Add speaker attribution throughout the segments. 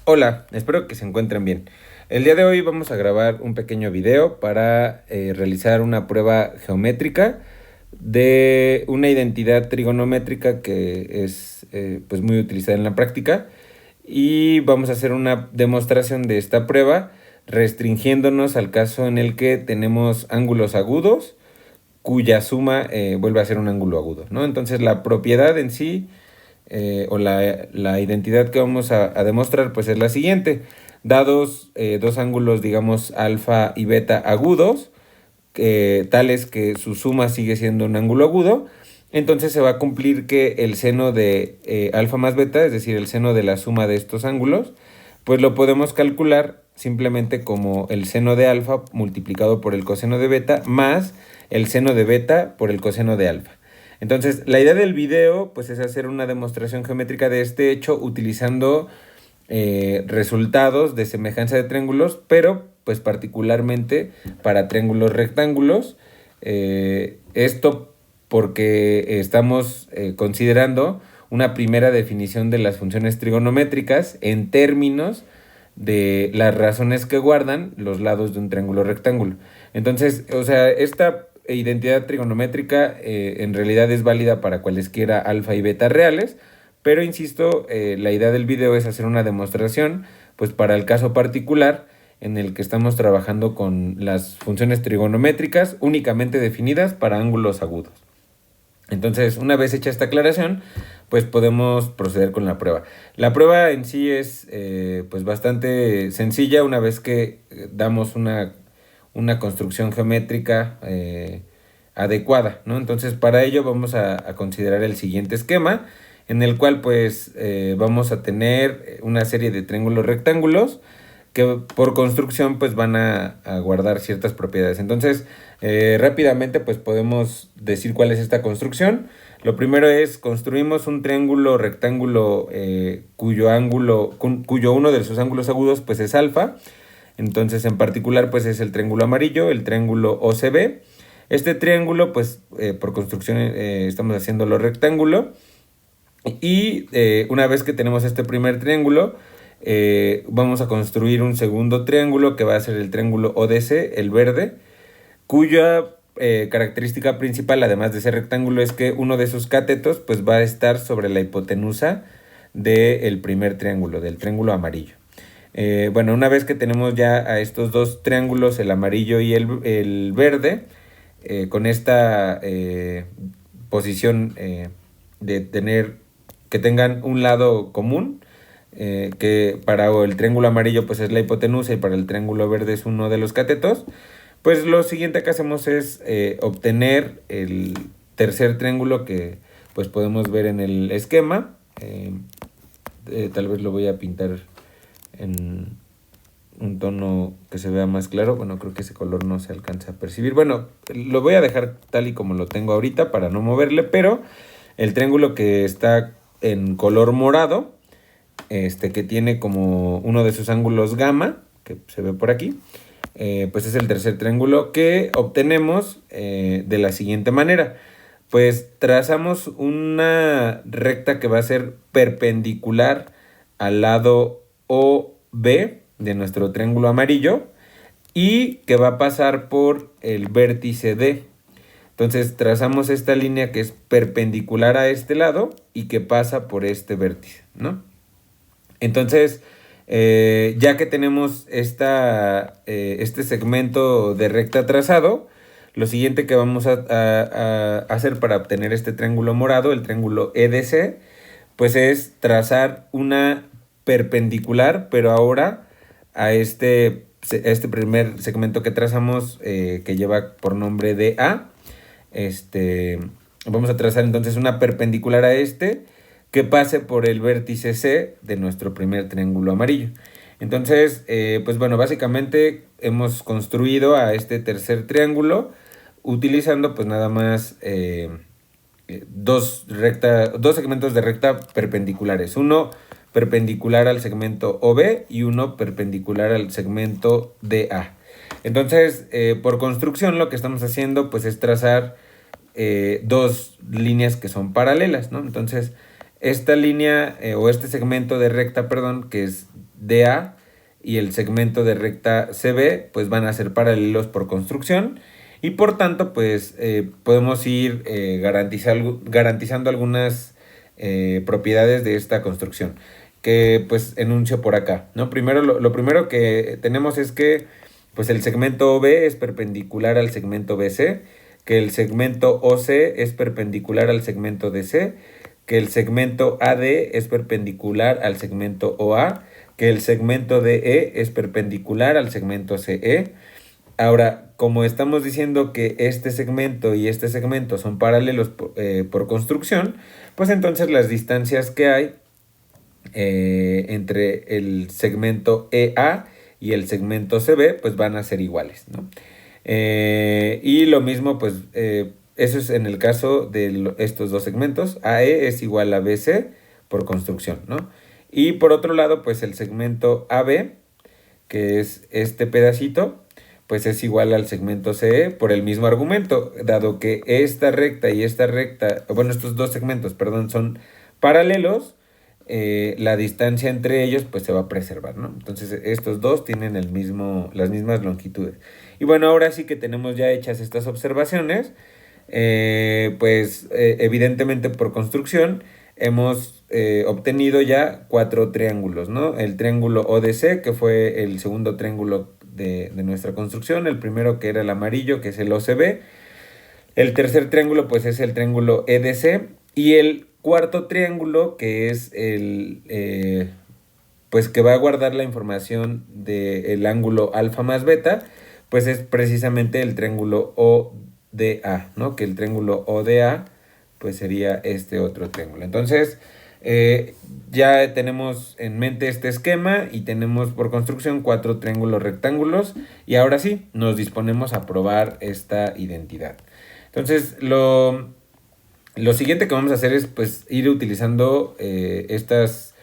Speaker 1: Hola, espero que se encuentren bien. El día de hoy vamos a grabar un pequeño video para realizar una prueba geométrica de una identidad trigonométrica que es pues muy utilizada en la práctica, y vamos a hacer una demostración de esta prueba restringiéndonos al caso en el que tenemos ángulos agudos cuya suma vuelve a ser un ángulo agudo, ¿no? Entonces la propiedad en sí o la identidad que vamos a demostrar pues es la siguiente. Dados dos ángulos, digamos, alfa y beta agudos, tales que su suma sigue siendo un ángulo agudo, entonces se va a cumplir que el seno de alfa más beta, es decir, el seno de la suma de estos ángulos, pues lo podemos calcular simplemente como el seno de alfa multiplicado por el coseno de beta más el seno de beta por el coseno de alfa. Entonces, la idea del video pues es hacer una demostración geométrica de este hecho utilizando resultados de semejanza de triángulos, pero pues particularmente para triángulos rectángulos. Esto porque estamos considerando una primera definición de las funciones trigonométricas en términos de las razones que guardan los lados de un triángulo rectángulo. Entonces, o sea, esta identidad trigonométrica en realidad es válida para cualesquiera alfa y beta reales, pero insisto, la idea del video es hacer una demostración pues para el caso particular en el que estamos trabajando con las funciones trigonométricas únicamente definidas para ángulos agudos. Entonces, una vez hecha esta aclaración, pues podemos proceder con la prueba. La prueba en sí es pues bastante sencilla una vez que damos una construcción geométrica adecuada, ¿no? Entonces, para ello vamos a considerar el siguiente esquema, en el cual pues vamos a tener una serie de triángulos rectángulos que por construcción pues van a guardar ciertas propiedades. Entonces, rápidamente pues podemos decir cuál es esta construcción. Lo primero es, construimos un triángulo rectángulo cuyo uno de sus ángulos agudos pues es alfa. Entonces, en particular pues es el triángulo amarillo, el triángulo OCB. Este triángulo pues por construcción estamos haciéndolo rectángulo. Y una vez que tenemos este primer triángulo, vamos a construir un segundo triángulo que va a ser el triángulo ODC, el verde, cuya característica principal, además de ser rectángulo, es que uno de sus catetos pues va a estar sobre la hipotenusa del primer triángulo, del triángulo amarillo. Bueno, una vez que tenemos ya a estos dos triángulos, el amarillo y el verde, con esta posición de tener que tengan un lado común, que para el triángulo amarillo pues es la hipotenusa y para el triángulo verde es uno de los catetos, pues lo siguiente que hacemos es obtener el tercer triángulo que pues podemos ver en el esquema. Tal vez lo voy a pintar en un tono que se vea más claro. Bueno, creo que ese color no se alcanza a percibir. Bueno, lo voy a dejar tal y como lo tengo ahorita para no moverle, pero el triángulo que está en color morado, que tiene como uno de sus ángulos gamma, que se ve por aquí, pues es el tercer triángulo que obtenemos de la siguiente manera. Pues trazamos una recta que va a ser perpendicular al lado OB de nuestro triángulo amarillo y que va a pasar por el vértice D. Entonces trazamos esta línea que es perpendicular a este lado y que pasa por este vértice, ¿no? Entonces, ya que tenemos este segmento de recta trazado, lo siguiente que vamos a hacer para obtener este triángulo morado, el triángulo EDC, pues es trazar una perpendicular, pero ahora a este primer segmento que trazamos, que lleva por nombre DA. Vamos a trazar entonces una perpendicular a que pase por el vértice C de nuestro primer triángulo amarillo. Entonces, pues bueno, básicamente hemos construido a este tercer triángulo utilizando pues nada más dos segmentos de recta perpendiculares. Uno perpendicular al segmento OB y uno perpendicular al segmento DA. Entonces, por construcción lo que estamos haciendo pues es trazar dos líneas que son paralelas, ¿no? Entonces, esta línea o este segmento de recta, perdón, que es DA y el segmento de recta CB pues van a ser paralelos por construcción y por tanto pues podemos ir garantizando algunas propiedades de esta construcción que pues enuncio por acá, ¿no? Primero, lo primero que tenemos es que pues el segmento OB es perpendicular al segmento BC, que el segmento OC es perpendicular al segmento DC, que el segmento AD es perpendicular al segmento OA, que el segmento DE es perpendicular al segmento CE. Ahora, como estamos diciendo que este segmento y este segmento son paralelos por construcción, pues entonces las distancias que hay entre el segmento EA y el segmento CB pues van a ser iguales, ¿no? Y lo mismo pues eso es en el caso de estos dos segmentos. AE es igual a BC por construcción, ¿no? Y por otro lado pues el segmento AB, que es este pedacito, pues es igual al segmento CE por el mismo argumento, dado que esta recta y esta recta, bueno, estos dos segmentos, perdón, son paralelos, la distancia entre ellos pues se va a preservar, ¿no? Entonces estos dos tienen las mismas longitudes. Y bueno, ahora sí que tenemos ya hechas estas observaciones, evidentemente por construcción hemos obtenido ya 4 triángulos, ¿no? El triángulo ODC, que fue el segundo triángulo de nuestra construcción, el primero que era el amarillo, que es el OCB, el tercer triángulo pues es el triángulo EDC y el cuarto triángulo que es pues que va a guardar la información del ángulo alfa más beta, pues es precisamente el triángulo ODA, ¿no? Que el triángulo ODA pues sería este otro triángulo. Entonces ya tenemos en mente este esquema y tenemos por construcción 4 triángulos rectángulos y ahora sí nos disponemos a probar esta identidad. Entonces lo siguiente que vamos a hacer es pues ir utilizando estas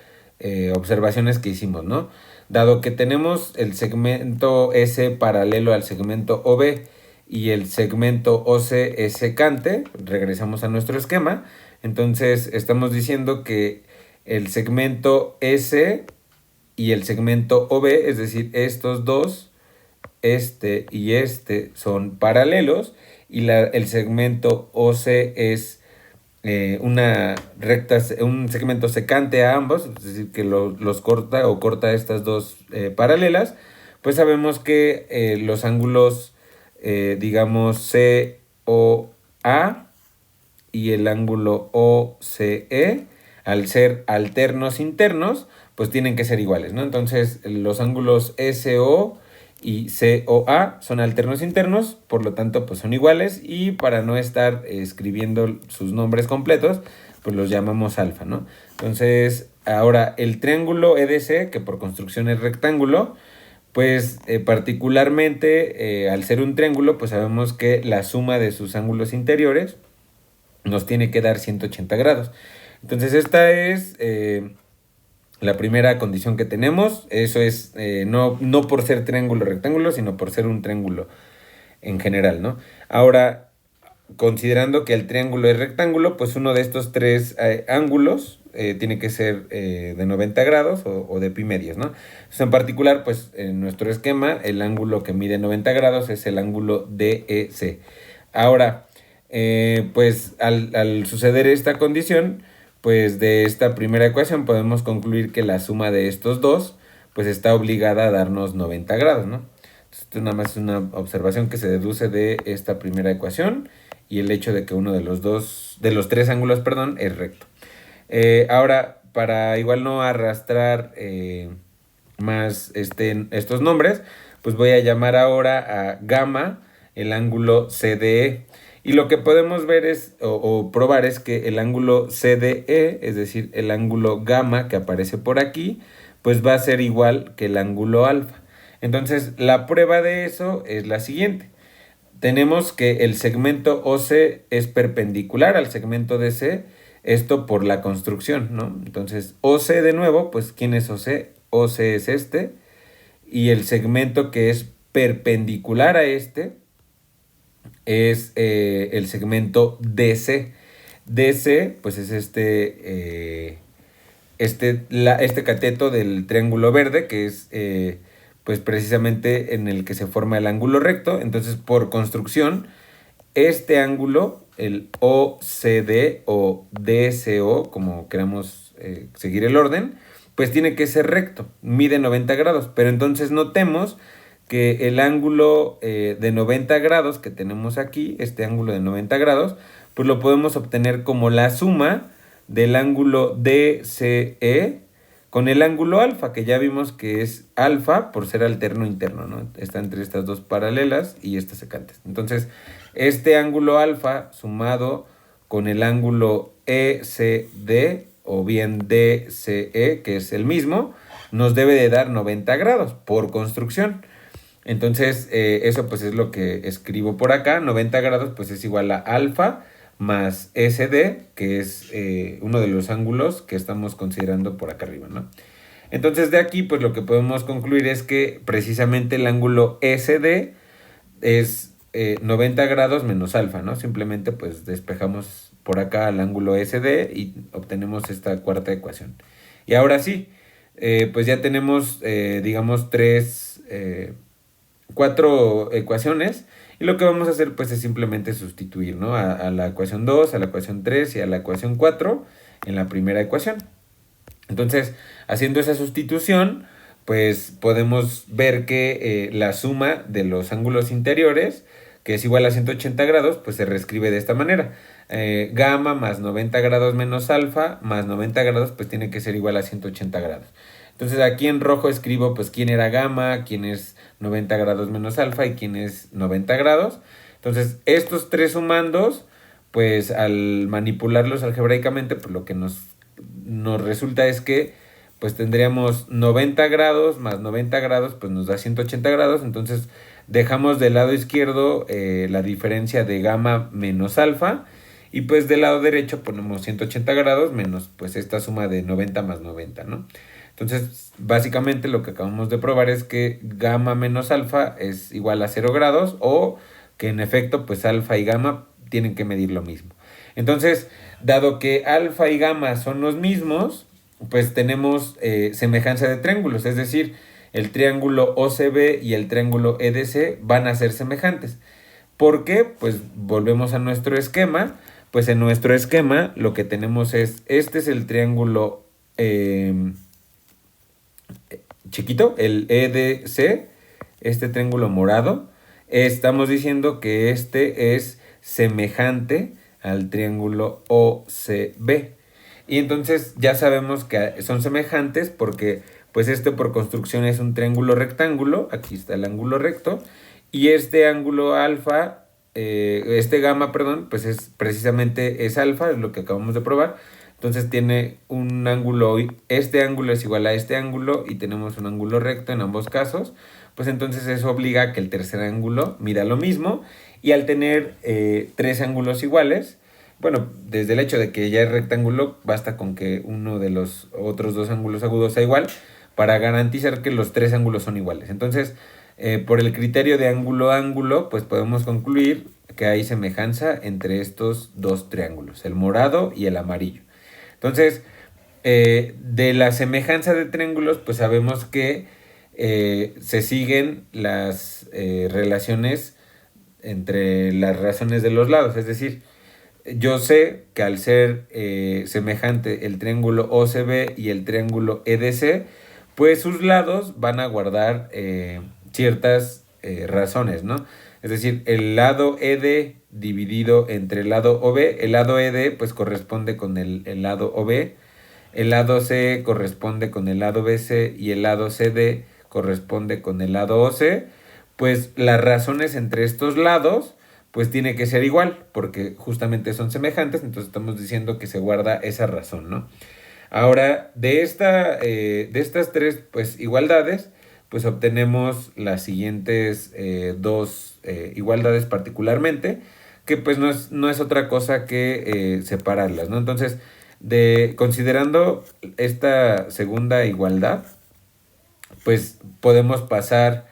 Speaker 1: observaciones que hicimos, ¿no? Dado que tenemos el segmento S paralelo al segmento OB y el segmento OC es secante, regresamos a nuestro esquema, entonces estamos diciendo que el segmento S y el segmento OB, es decir, estos dos, este y este son paralelos y el segmento OC es un segmento secante a ambos, es decir, que los corta o corta estas dos paralelas, pues sabemos que los ángulos, digamos, COA y el ángulo OCE, al ser alternos internos, pues tienen que ser iguales, ¿no? Entonces, los ángulos SO y COA son alternos internos, por lo tanto pues son iguales y para no estar escribiendo sus nombres completos pues los llamamos alfa, ¿no? Entonces ahora el triángulo EDC, que por construcción es rectángulo, pues particularmente al ser un triángulo pues sabemos que la suma de sus ángulos interiores nos tiene que dar 180 grados. Entonces esta es la primera condición que tenemos. Eso es no por ser triángulo rectángulo, sino por ser un triángulo en general, ¿no? Ahora, considerando que el triángulo es rectángulo, pues uno de estos tres ángulos tiene que ser de 90 grados o de pi medios, ¿no? Entonces, en particular, pues en nuestro esquema, el ángulo que mide 90 grados es el ángulo DEC. Ahora, pues al suceder esta condición, pues de esta primera ecuación podemos concluir que la suma de estos dos pues está obligada a darnos 90 grados, ¿no? Entonces, esto nada más es una observación que se deduce de esta primera ecuación y el hecho de que uno de los tres ángulos, perdón, es recto. Ahora, para igual no arrastrar más estos nombres, pues voy a llamar ahora a gamma el ángulo CDE. Y lo que podemos ver es, o probar es que el ángulo CDE, es decir, el ángulo gamma que aparece por aquí, pues va a ser igual que el ángulo alfa. Entonces, la prueba de eso es la siguiente. Tenemos que el segmento OC es perpendicular al segmento DC, esto por la construcción, ¿no? Entonces, OC de nuevo, pues, ¿quién es OC? OC es este, y el segmento que es perpendicular a este es el segmento DC. DC, pues es este cateto del triángulo verde, que es pues precisamente en el que se forma el ángulo recto. Entonces, por construcción, este ángulo, el OCD o DCO, como queramos seguir el orden, pues tiene que ser recto, mide 90 grados. Pero entonces notemos que el ángulo de 90 grados que tenemos aquí, este ángulo de 90 grados, pues lo podemos obtener como la suma del ángulo DCE con el ángulo alfa, que ya vimos que es alfa por ser alterno interno, ¿no? Está entre estas dos paralelas y estas secantes. Entonces, este ángulo alfa sumado con el ángulo ECD o bien DCE, que es el mismo, nos debe de dar 90 grados por construcción. Entonces, eso pues es lo que escribo por acá. 90 grados pues es igual a alfa más SD, que es uno de los ángulos que estamos considerando por acá arriba, ¿no? Entonces de aquí pues lo que podemos concluir es que precisamente el ángulo SD es 90 grados menos alfa, ¿no? Simplemente pues despejamos por acá el ángulo SD y obtenemos esta cuarta ecuación. Y ahora sí, pues ya tenemos digamos cuatro ecuaciones. Y lo que vamos a hacer pues es simplemente sustituir, ¿no? A la ecuación 2, a la ecuación 3 y a la ecuación 4 en la primera ecuación. Entonces, haciendo esa sustitución, pues podemos ver que la suma de los ángulos interiores, que es igual a 180 grados, pues se reescribe de esta manera. Gamma más 90 grados menos alfa más 90 grados, pues tiene que ser igual a 180 grados. Entonces aquí en rojo escribo pues quién era gamma, quién es 90 grados menos alfa y quién es 90 grados. Entonces estos tres sumandos, pues al manipularlos algebraicamente, pues lo que nos resulta es que pues tendríamos 90 grados más 90 grados, pues nos da 180 grados. Entonces dejamos del lado izquierdo la diferencia de gamma menos alfa. Y pues del lado derecho ponemos 180 grados menos pues esta suma de 90 más 90, ¿no? Entonces, básicamente lo que acabamos de probar es que gamma menos alfa es igual a 0 grados o que en efecto, pues alfa y gamma tienen que medir lo mismo. Entonces, dado que alfa y gamma son los mismos, pues tenemos semejanza de triángulos, es decir, el triángulo OCB y el triángulo EDC van a ser semejantes. ¿Por qué? Pues volvemos a nuestro esquema. Pues en nuestro esquema lo que tenemos es, este es el triángulo chiquito, el EDC, este triángulo morado. Estamos diciendo que este es semejante al triángulo OCB. Y entonces ya sabemos que son semejantes porque pues este por construcción es un triángulo rectángulo. Aquí está el ángulo recto. Y este ángulo alfa, este gamma, perdón, pues es precisamente es alfa, es lo que acabamos de probar. Entonces tiene un ángulo, este ángulo es igual a este ángulo y tenemos un ángulo recto en ambos casos. Pues entonces eso obliga a que el tercer ángulo mida lo mismo. Y al tener tres ángulos iguales, bueno, desde el hecho de que ya es rectángulo, basta con que uno de los otros dos ángulos agudos sea igual para garantizar que los tres ángulos son iguales. Entonces, por el criterio de ángulo a ángulo, pues podemos concluir que hay semejanza entre estos dos triángulos, el morado y el amarillo. Entonces, de la semejanza de triángulos, pues sabemos que se siguen las relaciones entre las razones de los lados. Es decir, yo sé que al ser semejante el triángulo OCB y el triángulo EDC, pues sus lados van a guardar ciertas razones, ¿no? Es decir, el lado ED dividido entre el lado OB, el lado ED pues corresponde con el lado OB, el lado C corresponde con el lado BC y el lado CD corresponde con el lado OC, pues las razones entre estos lados pues tiene que ser igual, porque justamente son semejantes, entonces estamos diciendo que se guarda esa razón, ¿no? Ahora, de estas tres pues igualdades, pues obtenemos las siguientes dos igualdades particularmente, que pues no es otra cosa que separarlas, ¿no? Entonces, considerando esta segunda igualdad, pues podemos pasar,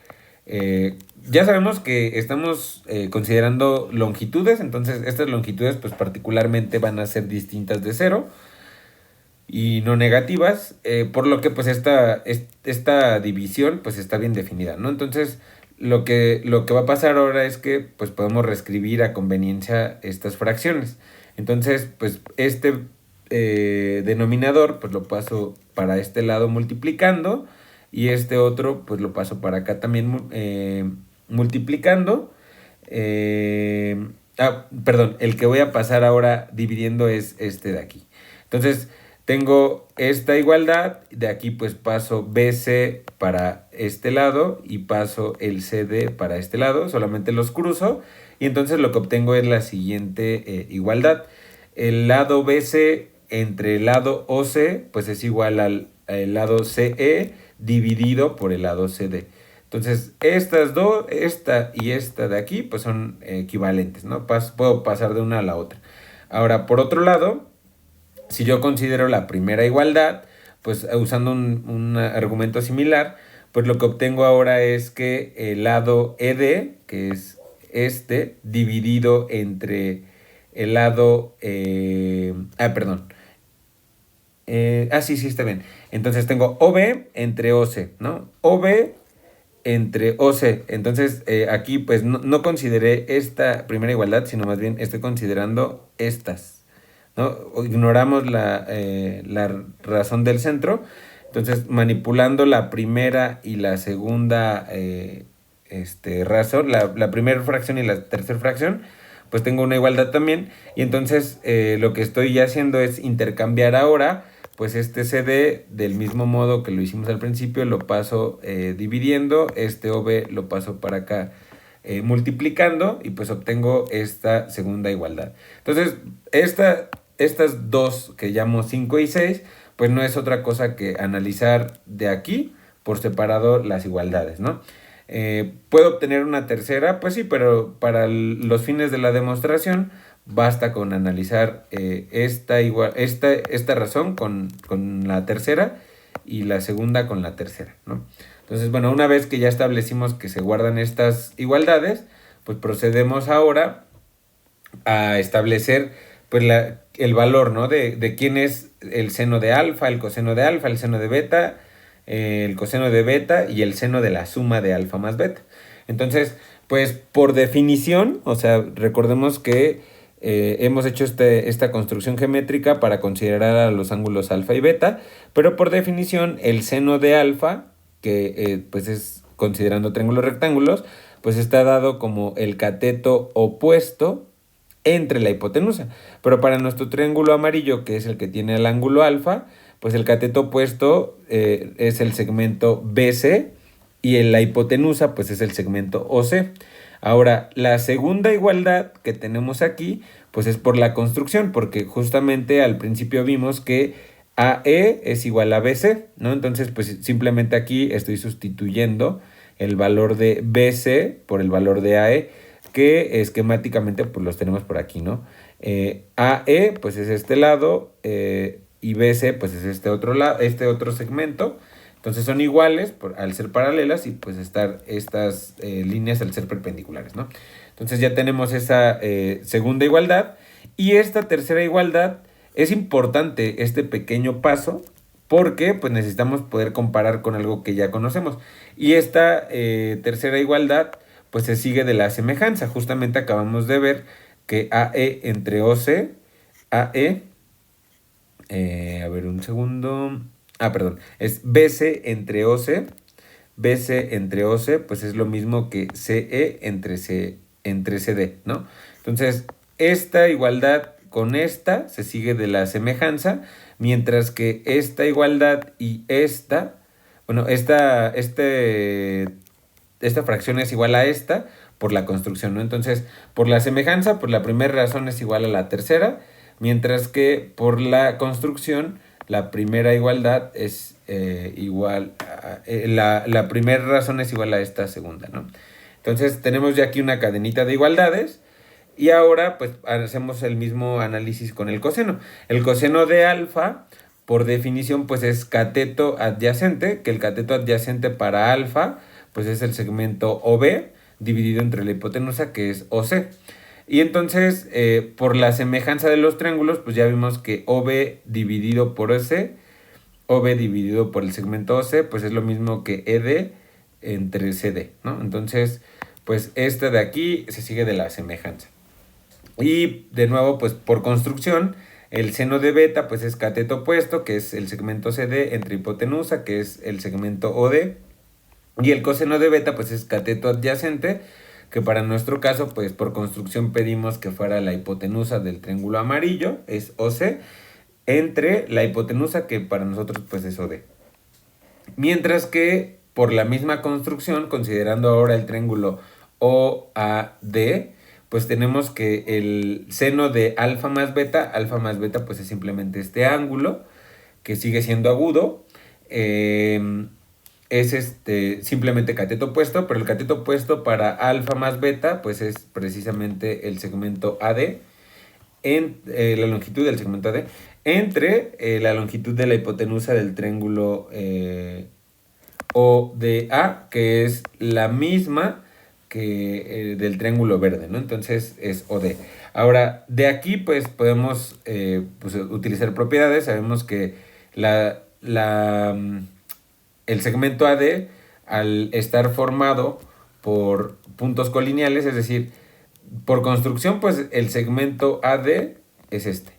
Speaker 1: ya sabemos que estamos considerando longitudes, entonces estas longitudes pues particularmente van a ser distintas de 0. y no negativas, por lo que pues esta división pues está bien definida, ¿no? Entonces lo que va a pasar ahora es que pues podemos reescribir a conveniencia estas fracciones. Entonces pues denominador pues lo paso para este lado multiplicando y este otro pues lo paso para acá también multiplicando. Perdón, el que voy a pasar ahora dividiendo es este de aquí. Entonces, tengo esta igualdad, de aquí pues paso BC para este lado y paso el CD para este lado, solamente los cruzo y entonces lo que obtengo es la siguiente igualdad. El lado BC entre el lado OC pues es igual al lado CE dividido por el lado CD. Entonces, estas dos, esta y esta de aquí, pues son equivalentes, ¿no? Puedo pasar de una a la otra. Ahora, por otro lado, si yo considero la primera igualdad, pues usando un argumento similar, pues lo que obtengo ahora es que el lado ED, que es este, dividido entre el lado... perdón. Sí, está bien. Entonces tengo OB entre OC, ¿no? OB entre OC. Entonces, aquí pues no consideré esta primera igualdad, sino más bien estoy considerando estas, ¿no? Ignoramos la razón del centro. Entonces, manipulando la primera y la segunda razón, la primera fracción y la tercera fracción, pues tengo una igualdad también. Y entonces, lo que estoy haciendo es intercambiar ahora pues este CD del mismo modo que lo hicimos al principio, lo paso dividiendo, este OB lo paso para acá multiplicando y pues obtengo esta segunda igualdad. Entonces, estas dos que llamo 5 y 6, pues no es otra cosa que analizar de aquí por separado las igualdades, ¿no? ¿Puedo obtener una tercera? Pues sí, pero para los fines de la demostración basta con analizar esta razón con la tercera y la segunda con la tercera, ¿no? Entonces, bueno, una vez que ya establecimos que se guardan estas igualdades, pues procedemos ahora a establecer pues el valor, ¿no? De quién es el seno de alfa, el coseno de alfa, el seno de beta, el coseno de beta y el seno de la suma de alfa más beta. Entonces, pues por definición, o sea, recordemos que hemos hecho esta construcción geométrica para considerar a los ángulos alfa y beta, pero por definición el seno de alfa, que pues es considerando triángulos rectángulos, pues está dado como el cateto opuesto entre la hipotenusa. Pero para nuestro triángulo amarillo, que es el que tiene el ángulo alfa, pues el cateto opuesto es el segmento BC y en la hipotenusa pues es el segmento OC. Ahora, la segunda igualdad que tenemos aquí, pues es por la construcción, porque justamente al principio vimos que AE es igual a BC, ¿no? Entonces, pues simplemente aquí estoy sustituyendo el valor de BC por el valor de AE, que esquemáticamente pues los tenemos por aquí, ¿no? AE pues es este lado y BC pues es este otro lado, este otro segmento. Entonces son iguales al ser paralelas y pues estar estas líneas al ser perpendiculares, ¿no? Entonces ya tenemos esa segunda igualdad y esta tercera igualdad. Es importante este pequeño paso porque pues necesitamos poder comparar con algo que ya conocemos. Y esta tercera igualdad pues se sigue de la semejanza. Justamente acabamos de ver que AE entre OC, AE, a ver un segundo... perdón, es BC entre OC, BC entre OC, pues es lo mismo que CE entre CD, ¿no? Entonces, esta igualdad con esta se sigue de la semejanza, mientras que esta igualdad y esta, bueno, esta fracción es igual a esta por la construcción, ¿no? Entonces, por la semejanza, pues la primera razón es igual a la tercera, mientras que por la construcción, la primera igualdad es igual a, la primera razón es igual a esta segunda, ¿no? Entonces tenemos ya aquí una cadenita de igualdades y ahora pues hacemos el mismo análisis con el coseno. El coseno de alfa, por definición, pues es cateto adyacente, que el cateto adyacente para alfa pues es el segmento OB dividido entre la hipotenusa, que es OC. Y entonces, por la semejanza de los triángulos, pues ya vimos que OB dividido por OC, OB dividido por el segmento OC, pues es lo mismo que ED entre CD, ¿no? Entonces, pues este de aquí se sigue de la semejanza. Y de nuevo, pues por construcción, el seno de beta pues es cateto opuesto, que es el segmento CD, entre hipotenusa, que es el segmento OD. Y el coseno de beta pues es cateto adyacente, que para nuestro caso pues por construcción pedimos que fuera la hipotenusa del triángulo amarillo, es OC, entre la hipotenusa que para nosotros pues es OD. Mientras que por la misma construcción, considerando ahora el triángulo OAD, pues tenemos que el seno de alfa más beta pues es simplemente este ángulo que sigue siendo agudo, es simplemente cateto opuesto, pero el cateto opuesto para alfa más beta pues es precisamente el segmento AD, en la longitud del segmento AD, entre la longitud de la hipotenusa del triángulo ODA, que es la misma que del triángulo verde, ¿no? Entonces es OD. Ahora, de aquí pues podemos pues, utilizar propiedades. Sabemos que el segmento AD, al estar formado por puntos colineales, es decir, por construcción, pues el segmento AD es este.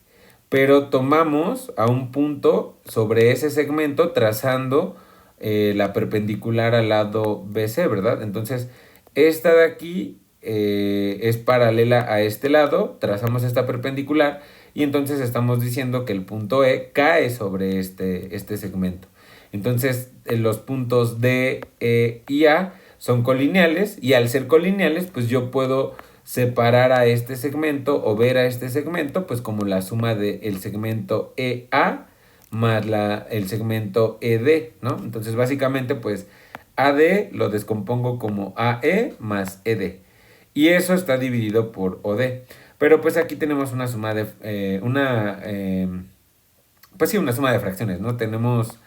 Speaker 1: Pero tomamos a un punto sobre ese segmento trazando la perpendicular al lado BC, ¿verdad? Entonces, esta de aquí es paralela a este lado, trazamos esta perpendicular y entonces estamos diciendo que el punto E cae sobre este segmento. Entonces, los puntos D, E y A son colineales y al ser colineales, pues yo puedo separar a este segmento o ver a este segmento pues como la suma del segmento EA más el segmento ED, ¿no? Entonces básicamente pues AD lo descompongo como AE más ED y eso está dividido por OD. Pero pues aquí tenemos una suma de pues sí, una suma de fracciones, ¿no? Tenemos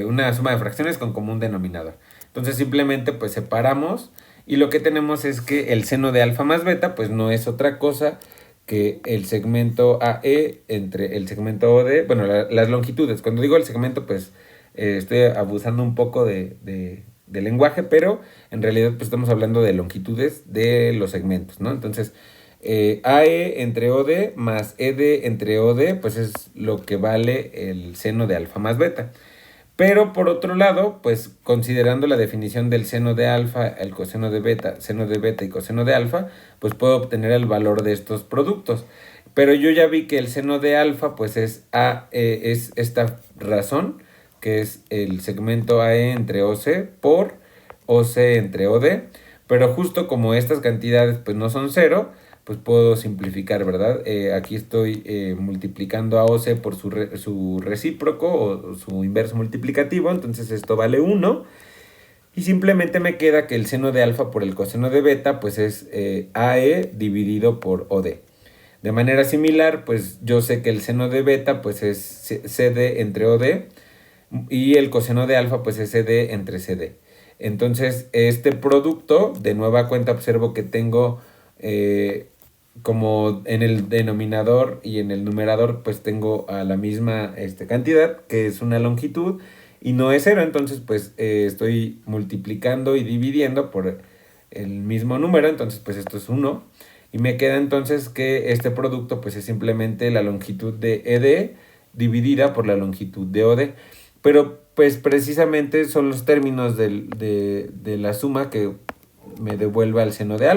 Speaker 1: una suma de fracciones con común denominador. Entonces simplemente pues separamos y lo que tenemos es que el seno de alfa más beta pues no es otra cosa que el segmento AE entre el segmento OD, bueno, las longitudes. Cuando digo el segmento pues estoy abusando un poco de lenguaje, pero en realidad pues estamos hablando de longitudes de los segmentos, ¿no? Entonces AE entre OD más ED entre OD pues es lo que vale el seno de alfa más beta. Pero por otro lado, pues considerando la definición del seno de alfa, el coseno de beta, seno de beta y coseno de alfa, pues puedo obtener el valor de estos productos. Pero yo ya vi que el seno de alfa pues es esta razón, que es el segmento AE entre OC por OC entre OD. Pero justo como estas cantidades pues no son cero, pues puedo simplificar, ¿verdad? Aquí estoy multiplicando a OC por su recíproco o su inverso multiplicativo, entonces esto vale 1. Y simplemente me queda que el seno de alfa por el coseno de beta, pues es AE dividido por OD. De manera similar, pues yo sé que el seno de beta, pues es CD entre OD, y el coseno de alfa, pues es CD entre CD. Entonces, este producto, de nueva cuenta, observo que tengo como en el denominador y en el numerador pues tengo a la misma cantidad, que es una longitud y no es cero, entonces pues estoy multiplicando y dividiendo por el mismo número, entonces pues esto es 1 y me queda entonces que este producto pues es simplemente la longitud de ED dividida por la longitud de OD, pero pues precisamente son los términos de la suma que me devuelve al seno de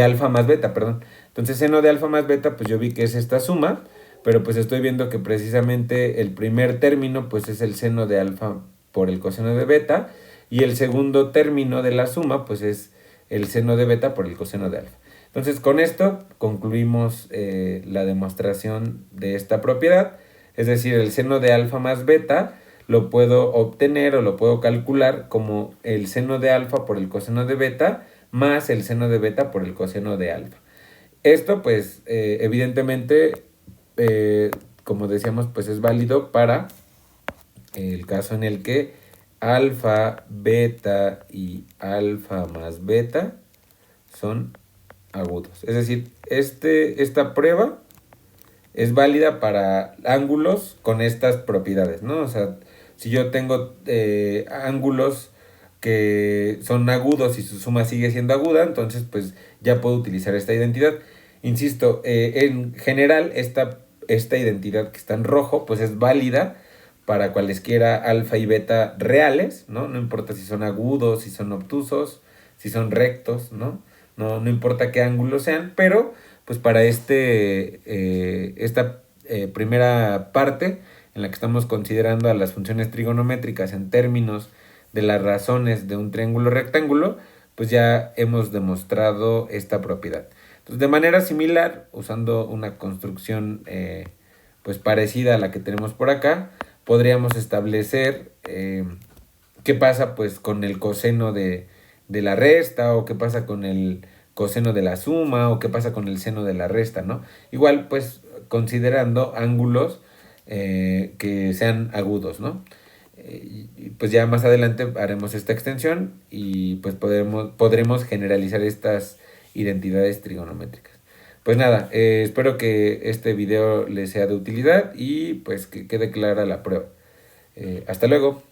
Speaker 1: alfa más beta, perdón. Entonces seno de alfa más beta, pues yo vi que es esta suma, pero pues estoy viendo que precisamente el primer término pues es el seno de alfa por el coseno de beta y el segundo término de la suma pues es el seno de beta por el coseno de alfa. Entonces con esto concluimos la demostración de esta propiedad, es decir, el seno de alfa más beta lo puedo obtener o lo puedo calcular como el seno de alfa por el coseno de beta más el seno de beta por el coseno de alfa. Esto pues evidentemente, como decíamos, pues es válido para el caso en el que alfa, beta y alfa más beta son agudos. Es decir, esta prueba es válida para ángulos con estas propiedades, ¿no? O sea, si yo tengo ángulos que son agudos y su suma sigue siendo aguda, entonces pues ya puedo utilizar esta identidad. Insisto, en general esta identidad que está en rojo pues es válida para cualesquiera alfa y beta reales, ¿no? No importa si son agudos, si son obtusos, si son rectos, ¿no? No importa qué ángulos sean, pero pues para esta primera parte en la que estamos considerando a las funciones trigonométricas en términos de las razones de un triángulo rectángulo, pues ya hemos demostrado esta propiedad. Entonces, de manera similar, usando una construcción pues parecida a la que tenemos por acá, podríamos establecer qué pasa pues con el coseno de la resta, o qué pasa con el coseno de la suma, o qué pasa con el seno de la resta, ¿no? Igual pues considerando ángulos que sean agudos, ¿no? Y pues ya más adelante haremos esta extensión y pues podremos generalizar estas identidades trigonométricas. Pues nada, espero que este video les sea de utilidad y pues que quede clara la prueba. Hasta luego.